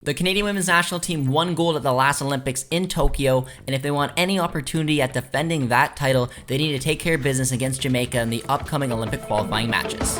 The Canadian women's national team won gold at the last Olympics in Tokyo, and if they want any opportunity at defending that title, they need to take care of business against Jamaica in the upcoming Olympic qualifying matches.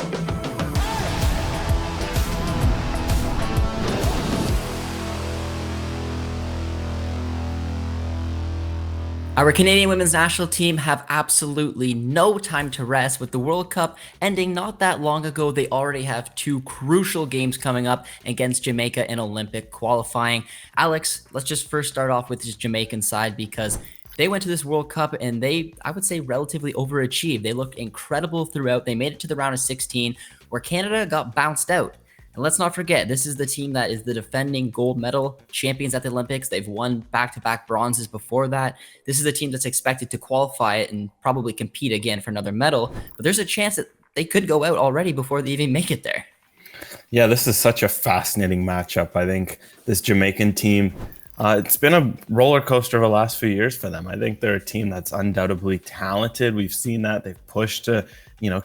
Our Canadian women's national team have absolutely no time to rest. With the World Cup ending not that long ago, they already have two crucial games coming up against Jamaica in Olympic qualifying. Alex, let's just first start off with this Jamaican side because they went to this World Cup and they, I would say, relatively overachieved. They looked incredible throughout. They made it to the round of 16 where Canada got bounced out. And let's not forget, this is the team that is the defending gold medal champions at the Olympics. They've won back-to-back bronzes before that. This is a team that's expected to qualify and probably compete again for another medal. But there's a chance that they could go out already before they even make it there. Yeah, this is such a fascinating matchup. I think this Jamaican team, it's been a roller coaster of the last few years for them. I think they're a team that's undoubtedly talented. We've seen that. They've pushed to,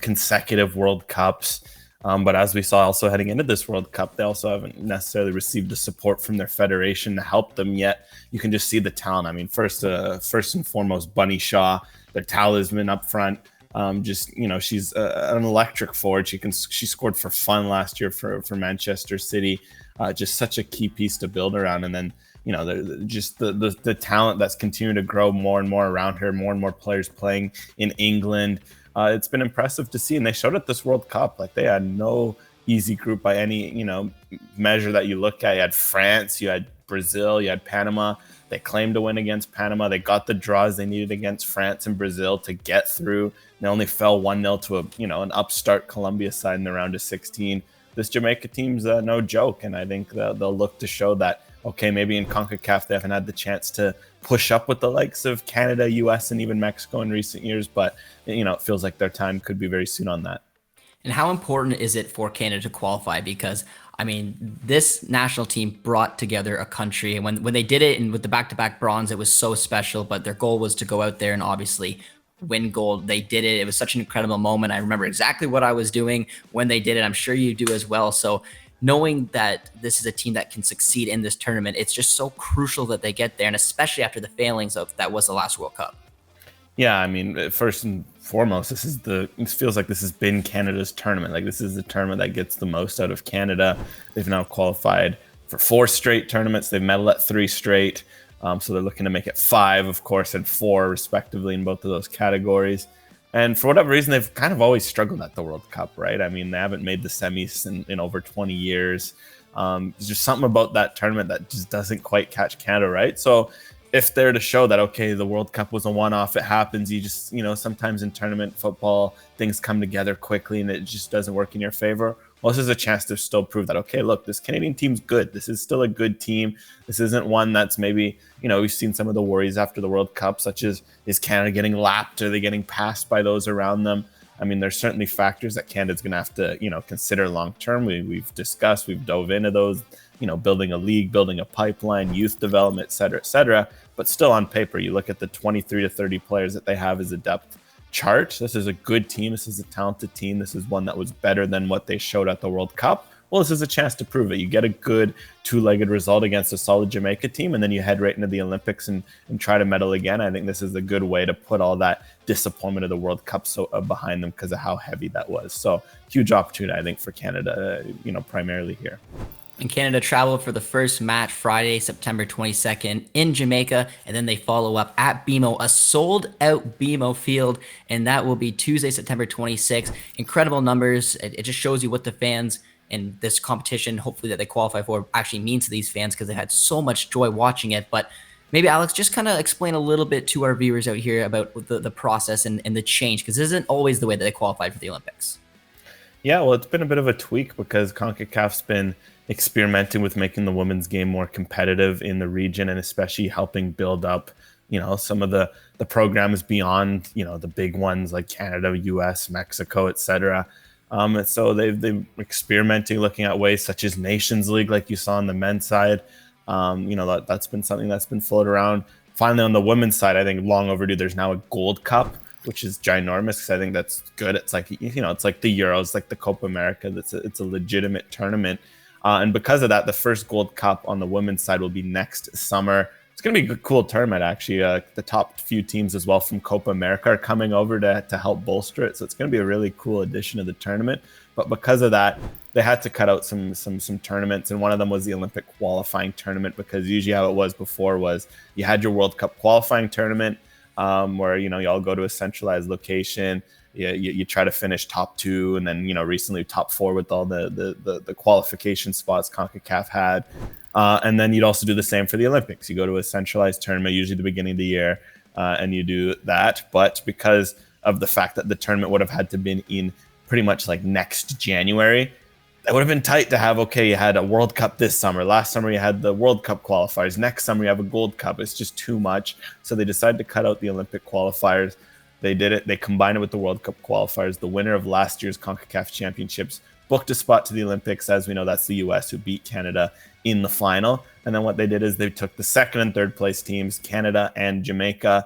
consecutive World Cups. But as we saw also heading into this World Cup, they also haven't necessarily received the support from their federation to help them yet. You can just see the talent. I mean, first and foremost, Bunny Shaw, their talisman up front. She's an electric forward. She scored for fun last year for Manchester City. Just such a key piece to build around. And then, the talent that's continuing to grow more and more around her, more and more players playing in England. It's been impressive to see, and they showed at this World Cup. Like, they had no easy group by any measure that you look at. You had France, you had Brazil, you had Panama. They claimed to win against Panama. They got the draws they needed against France and Brazil to get through. They only fell 1-0 to an upstart Colombia side in the round of 16. This Jamaica team's no joke, and I think they'll look to show that, okay, maybe in CONCACAF they haven't had the chance to push up with the likes of Canada, US, and even Mexico in recent years, but it feels like their time could be very soon on that. And how important is it for Canada to qualify? Because, I mean, this national team brought together a country. And when they did it and with the back-to-back bronze, it was so special. But their goal was to go out there and obviously win gold. They did it. It was such an incredible moment. I remember exactly what I was doing when they did it. I'm sure you do as well. So knowing that this is a team that can succeed in this tournament, it's just so crucial that they get there. And especially after the failings of that was the last World Cup. Yeah, I mean, first and foremost, it feels like this has been Canada's tournament. Like, this is the tournament that gets the most out of Canada. They've now qualified for 4 straight tournaments. They've medaled at 3 straight. So they're looking to make it 5, of course, and 4 respectively in both of those categories. And for whatever reason, they've kind of always struggled at the World Cup, right? I mean, they haven't made the semis in over 20 years. There's just something about that tournament that just doesn't quite catch Canada, right? So if they're to show that, okay, the World Cup was a one-off, it happens. You just, sometimes in tournament football, things come together quickly and it just doesn't work in your favor. Well, this is a chance to still prove that, okay, look, this Canadian team's good. This is still a good team. This isn't one that's maybe, we've seen some of the worries after the World Cup, such as, is Canada getting lapped? Are they getting passed by those around them? I mean, there's certainly factors that Canada's going to have to, consider long-term. We've discussed, we've dove into those, building a league, building a pipeline, youth development, et cetera, et cetera. But still on paper, you look at the 23 to 30 players that they have as a depth chart. This is a good team. This is a talented team. This is one that was better than what they showed at the World Cup. Well, this is a chance to prove it. You get a good 2-legged result against a solid Jamaica team, and then you head right into the Olympics and try to medal again. I think this is a good way to put all that disappointment of the World Cup behind them because of how heavy that was. So huge opportunity, I think, for Canada, primarily here. And Canada traveled for the first match Friday, September 22nd in Jamaica, and then they follow up at BMO, a sold-out BMO field, and that will be Tuesday, September 26th. Incredible numbers. It just shows you what the fans in this competition, hopefully that they qualify for, actually means to these fans because they had so much joy watching it. But maybe, Alex, just kind of explain a little bit to our viewers out here about the process and the change, because this isn't always the way that they qualified for the Olympics. Yeah, well, it's been a bit of a tweak because CONCACAF's been experimenting with making the women's game more competitive in the region and especially helping build up, some of the programs beyond, the big ones like Canada, US, Mexico, etc. And so they've experimenting, looking at ways such as Nations League, like you saw on the men's side. That's been something that's been floated around. Finally, on the women's side, I think long overdue. There's now a Gold Cup, which is ginormous because I think that's good. It's like, it's like the Euros, like the Copa America. It's a legitimate tournament. And because of that, the first Gold Cup on the women's side will be next summer. It's going to be a cool tournament, actually. The top few teams as well from Copa America are coming over to help bolster it. So it's going to be a really cool addition to the tournament. But because of that, they had to cut out some tournaments. And one of them was the Olympic qualifying tournament, because usually how it was before was you had your World Cup qualifying tournament where, you all go to a centralized location. You try to finish top 2, and then recently top 4 with all the qualification spots CONCACAF had, and then you'd also do the same for the Olympics. You go to a centralized tournament, usually the beginning of the year, and you do that. But because of the fact that the tournament would have had to been in pretty much like next January, that would have been tight to have. Okay, you had a World Cup this summer. Last summer you had the World Cup qualifiers. Next summer you have a Gold Cup. It's just too much. So they decided to cut out the Olympic qualifiers. They did it. They combined it with the World Cup qualifiers. The winner of last year's CONCACAF championships booked a spot to the Olympics. As we know, that's the US, who beat Canada in the final. And then what they did is they took the second and third place teams, Canada and Jamaica,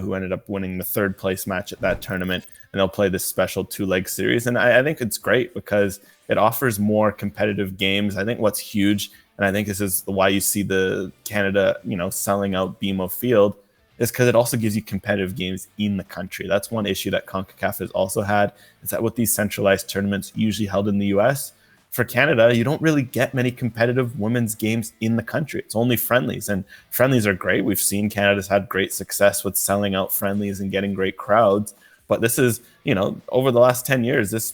who ended up winning the third place match at that tournament. And they'll play this special 2-leg series. And I think it's great because it offers more competitive games. I think what's huge, and I think this is why you see the Canada, selling out BMO Field, is because it also gives you competitive games in the country. That's one issue that CONCACAF has also had, is that with these centralized tournaments usually held in the US, for Canada, you don't really get many competitive women's games in the country. It's only friendlies, and friendlies are great. We've seen Canada's had great success with selling out friendlies and getting great crowds. But this is, over the last 10 years, this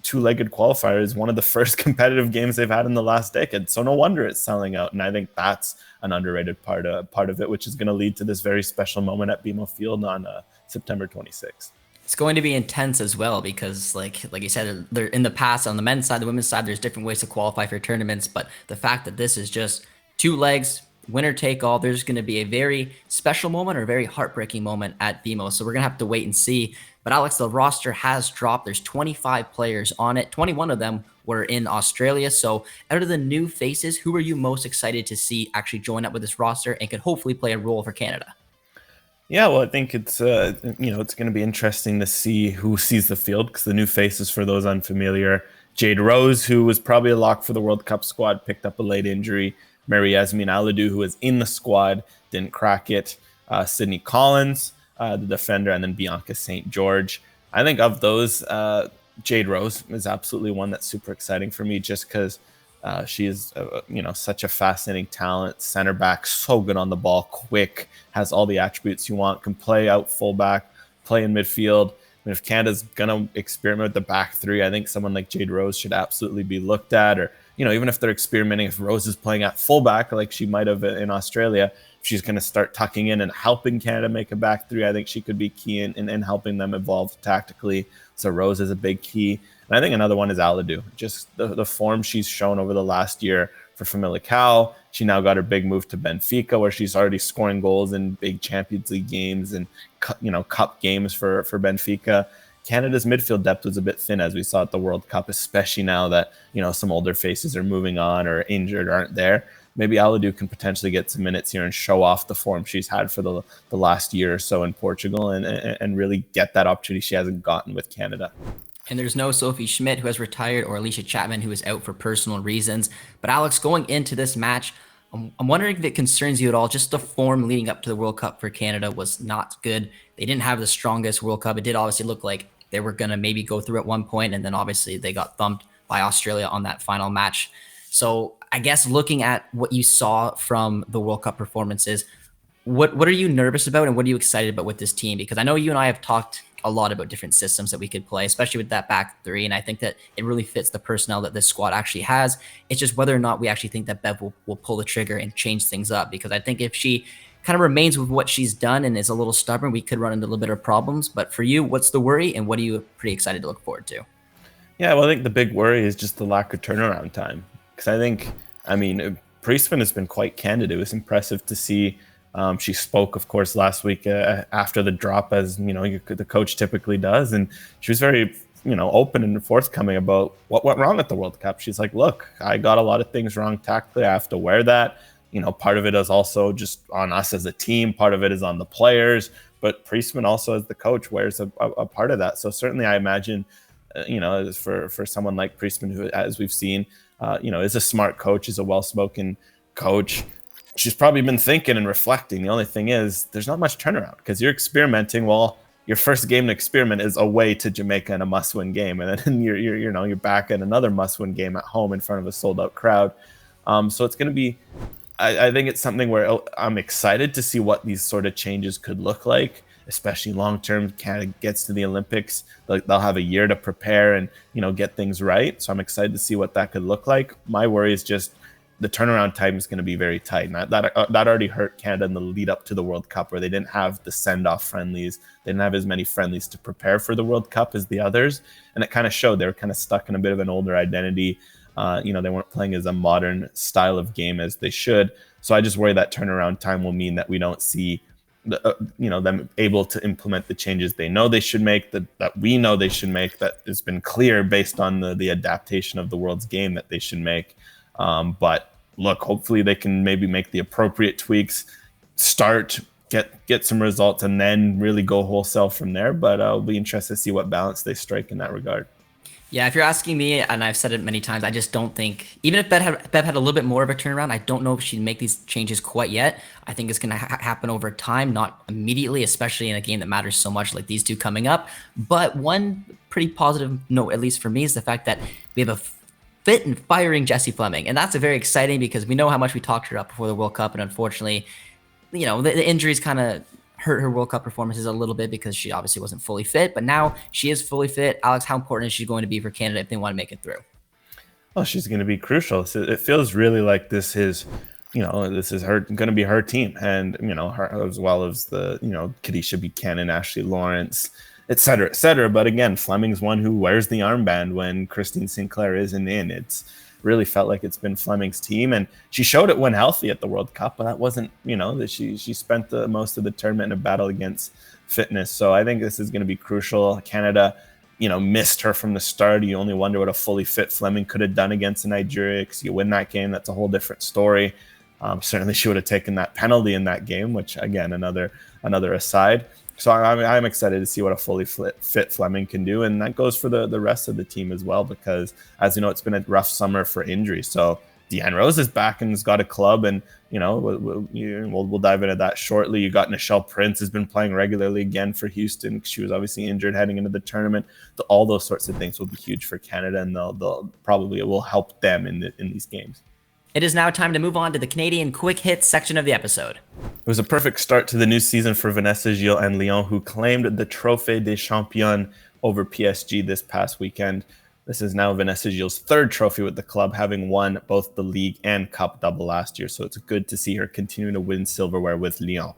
2-legged qualifier is one of the first competitive games they've had in the last decade. So no wonder it's selling out. And I think that's an underrated part of it, which is going to lead to this very special moment at BMO Field on September 26th. It's going to be intense as well because, like you said, there in the past on the men's side, the women's side, there's different ways to qualify for tournaments. But the fact that this is just 2 legs, winner take all, there's going to be a very special moment or a very heartbreaking moment at BMO. So we're going to have to wait and see. But Alex, the roster has dropped. There's 25 players on it. 21 of them were in Australia. So out of the new faces, who are you most excited to see actually join up with this roster and could hopefully play a role for Canada? Yeah, well, I think it's it's going to be interesting to see who sees the field, because the new faces, for those unfamiliar, Jade Rose, who was probably a lock for the World Cup squad, picked up a late injury. Mary-Yasmin Aladou, who was in the squad, didn't crack it. Sydney Collins, the defender, and then Bianca St. George. I think of those, Jade Rose is absolutely one that's super exciting for me, just because she is, such a fascinating talent. Center back, so good on the ball, quick, has all the attributes you want, can play out fullback, play in midfield. I mean, if Canada's going to experiment with the back 3, I think someone like Jade Rose should absolutely be looked at. Or, even if they're experimenting, if Rose is playing at fullback like she might have in Australia, if she's going to start tucking in and helping Canada make a back 3, I think she could be key in helping them evolve tactically. So Rose is a big key. And I think another one is Aladou. Just the form she's shown over the last year for Famalicão. She now got her big move to Benfica, where she's already scoring goals in big Champions League games and cup games for Benfica. Canada's midfield depth was a bit thin, as we saw at the World Cup, especially now that some older faces are moving on or injured, aren't there. Maybe Aladou can potentially get some minutes here and show off the form she's had for the last year or so in Portugal, and really get that opportunity she hasn't gotten with Canada. And there's no Sophie Schmidt, who has retired, or Alicia Chapman, who is out for personal reasons. But Alex, going into this match, I'm wondering if it concerns you at all. Just the form leading up to the World Cup for Canada was not good. They didn't have the strongest World Cup. It did obviously look like they were going to maybe go through at one point, and then obviously they got thumped by Australia on that final match. So I guess looking at what you saw from the World Cup performances, what are you nervous about and what are you excited about with this team? Because I know you and I have talked a lot about different systems that we could play, especially with that back 3. And I think that it really fits the personnel that this squad actually has. It's just whether or not we actually think that Bev will pull the trigger and change things up. Because I think if she kind of remains with what she's done and is a little stubborn, we could run into a little bit of problems. But for you, what's the worry and what are you pretty excited to look forward to? Yeah, well, I think the big worry is just the lack of turnaround time. Because I think, Priestman has been quite candid. It was impressive to see. She spoke, of course, last week after the drop, as the coach typically does, and she was very, open and forthcoming about what went wrong at the World Cup. She's like, "Look, I got a lot of things wrong tactically. I have to wear that. Part of it is also just on us as a team. Part of it is on the players. But Priestman also, as the coach, wears a part of that. So certainly, I imagine, for someone like Priestman, who, as we've seen, is a smart coach, is a well-spoken coach. She's probably been thinking and reflecting. The only thing is there's not much turnaround because you're experimenting. Well, your first game to experiment is away to Jamaica in a must-win game, and then you're back in another must-win game at home in front of a sold-out crowd. So it's going to be, I think it's something where I'm excited to see what these sort of changes could look like, especially long-term. Canada gets to the Olympics, they'll have a year to prepare and get things right. So I'm excited to see what that could look like. My worry is just the turnaround time is going to be very tight. And that already hurt Canada in the lead up to the World Cup, where they didn't have the send-off friendlies. They didn't have as many friendlies to prepare for the World Cup as the others. And it kind of showed. They were kind of stuck in a bit of an older identity. They weren't playing as a modern style of game as they should. So I just worry that turnaround time will mean that we don't see them able to implement the changes they know they should make, that we know they should make, that has been clear based on the adaptation of the world's game that they should make. But look, hopefully they can maybe make the appropriate tweaks, start, get some results, and then really go wholesale from there. But I'll be interested to see what balance they strike in that regard. Yeah, if you're asking me, and I've said it many times, I just don't think, even if Bev had a little bit more of a turnaround, I don't know if she'd make these changes quite yet. I think it's going to happen over time, not immediately, especially in a game that matters so much like these two coming up. But one pretty positive note, at least for me, is the fact that we have a fit and firing Jessie Fleming. And that's a very exciting, because we know how much we talked her up before the World Cup. And unfortunately, the injuries kind of hurt her World Cup performances a little bit because she obviously wasn't fully fit. But now she is fully fit. Alex, how important is she going to be for Canada if they want to make it through? Well, she's going to be crucial. So it feels really like this is her going to be her team. And, her, as well as the, Kadisha Buchanan, Ashley Lawrence, et cetera, et cetera. But again, Fleming's one who wears the armband when Christine Sinclair isn't in. It's really felt like it's been Fleming's team, and she showed it when healthy at the World Cup, but that wasn't, that she spent the most of the tournament in a battle against fitness. So I think this is going to be crucial. Canada, missed her from the start. You only wonder what a fully fit Fleming could have done against Nigeria, because you win that game, that's a whole different story. Certainly she would have taken that penalty in that game, which again, another aside. So I'm excited to see what a fully fit Fleming can do. And that goes for the rest of the team as well, because as you know, it's been a rough summer for injury. So Deanne Rose is back and has got a club, and we'll dive into that shortly. You got Nichelle Prince has been playing regularly again for Houston. She was obviously injured heading into the tournament. All those sorts of things will be huge for Canada, and they'll probably will help them in these games. It is now time to move on to the Canadian quick hits section of the episode. It was a perfect start to the new season for Vanessa Gilles and Lyon, who claimed the Trophée des Champions over PSG this past weekend. This is now Vanessa Gilles' third trophy with the club, having won both the league and cup double last year. So it's good to see her continue to win silverware with Lyon.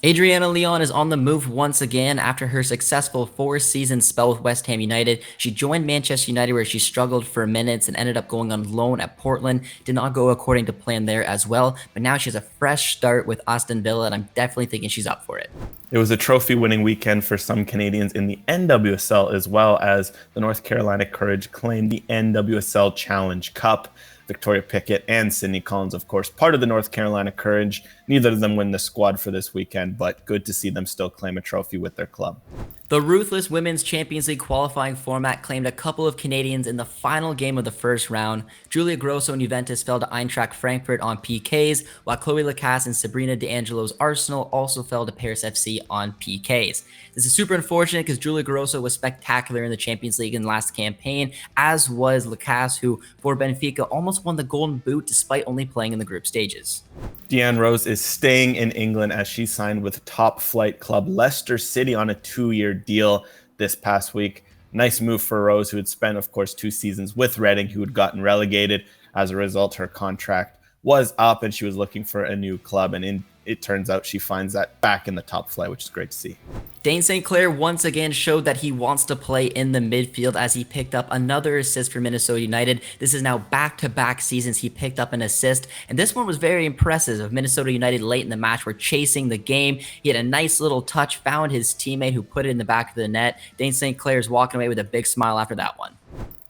Adriana Leon is on the move once again after her successful 4-season spell with West Ham United. She joined Manchester United, where she struggled for minutes and ended up going on loan at Portland. Did not go according to plan there as well, but now she has a fresh start with Aston Villa, and I'm definitely thinking she's up for it. It was a trophy-winning weekend for some Canadians in the NWSL, as well as the North Carolina Courage claimed the NWSL Challenge Cup. Victoria Pickett and Sydney Collins, of course, part of the North Carolina Courage. Neither of them win the squad for this weekend, but good to see them still claim a trophy with their club. The Ruthless Women's Champions League qualifying format claimed a couple of Canadians in the final game of the first round. Julia Grosso and Juventus fell to Eintracht Frankfurt on PKs, while Chloe Lacasse and Sabrina D'Angelo's Arsenal also fell to Paris FC on PKs. This is super unfortunate because Julia Grosso was spectacular in the Champions League in the last campaign, as was Lacasse, who for Benfica almost won the Golden Boot despite only playing in the group stages. Deanne Rose is staying in England as she signed with top flight club Leicester City on a 2-year deal this past week. Nice move for Rose, who had spent, of course, 2 seasons with Reading, who had gotten relegated. As a result, her contract was up and she was looking for a new club, and it turns out she finds that back in the top flight, which is great to see. Dane St. Clair once again showed that he wants to play in the midfield as he picked up another assist for Minnesota United. This is now back-to-back seasons he picked up an assist, and this one was very impressive. Of Minnesota United late in the match were chasing the game. He had a nice little touch, found his teammate who put it in the back of the net. Dane St. Clair is walking away with a big smile after that one.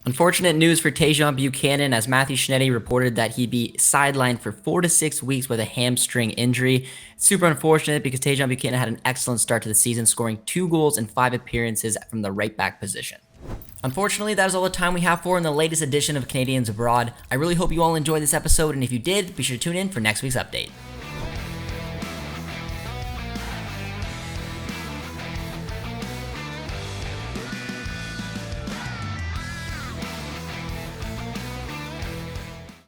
Unfortunate news for Tajon Buchanan, as Matthew Schnetti reported that he'd be sidelined for 4 to 6 weeks with a hamstring injury. Super unfortunate because Tajon Buchanan had an excellent start to the season, scoring 2 goals in 5 appearances from the right back position. Unfortunately, that is all the time we have for in the latest edition of Canadians Abroad. I really hope you all enjoyed this episode, and if you did, be sure to tune in for next week's update.